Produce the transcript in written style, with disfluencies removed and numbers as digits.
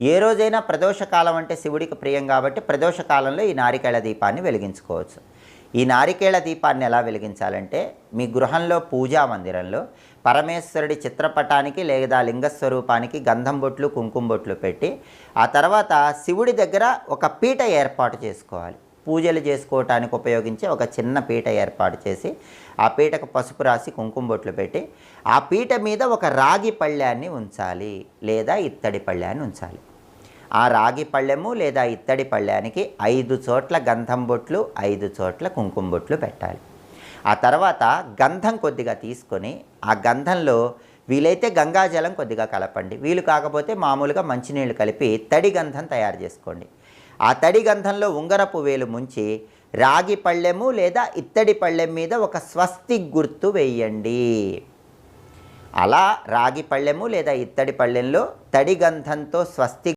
ఏ రోజైనా ప్రదోషకాలం అంటే శివుడికి ప్రియం కాబట్టి ప్రదోషకాలంలో ఈ నారికేళ దీపాన్ని వెలిగించుకోవచ్చు. ఈ నారికేళ దీపాన్ని ఎలా వెలిగించాలంటే మీ గృహంలో పూజా మందిరంలో పరమేశ్వరుడి చిత్రపటానికి లేదా లింగస్వరూపానికి గంధం బొట్లు కుంకుమ బొట్లు పెట్టి ఆ తర్వాత శివుడి దగ్గర ఒక పీట ఏర్పాటు చేసుకోవాలి. పూజలు చేసుకోవటానికి ఉపయోగించే ఒక చిన్న పీట ఏర్పాటు చేసి ఆ పీటకు పసుపు రాసి కుంకుమ బొట్లు పెట్టి ఆ పీట మీద ఒక రాగి పళ్ళాన్ని ఉంచాలి లేదా ఇత్తడి పళ్ళాన్ని ఉంచాలి. ఆ రాగి పళ్ళెము లేదా ఇత్తడి పళ్ళానికి 5 చోట్ల గంధం బొట్లు 5 చోట్ల కుంకుమ బొట్లు పెట్టాలి. ఆ తర్వాత గంధం కొద్దిగా తీసుకొని ఆ గంధంలో వీలైతే గంగాజలం కొద్దిగా కలపండి, వీలు కాకపోతే మామూలుగా మంచినీళ్ళు కలిపి తడి గంధం తయారు చేసుకోండి. ఆ తడి గంధంలో ఉంగరపు వేలు ముంచి రాగి పళ్ళెము లేదా ఇత్తడి పళ్ళెం మీద ఒక స్వస్తి గుర్తు వేయండి. అలా రాగి పళ్ళెము లేదా ఇత్తడి పళ్ళెంలో తడి గంధంతో స్వస్తి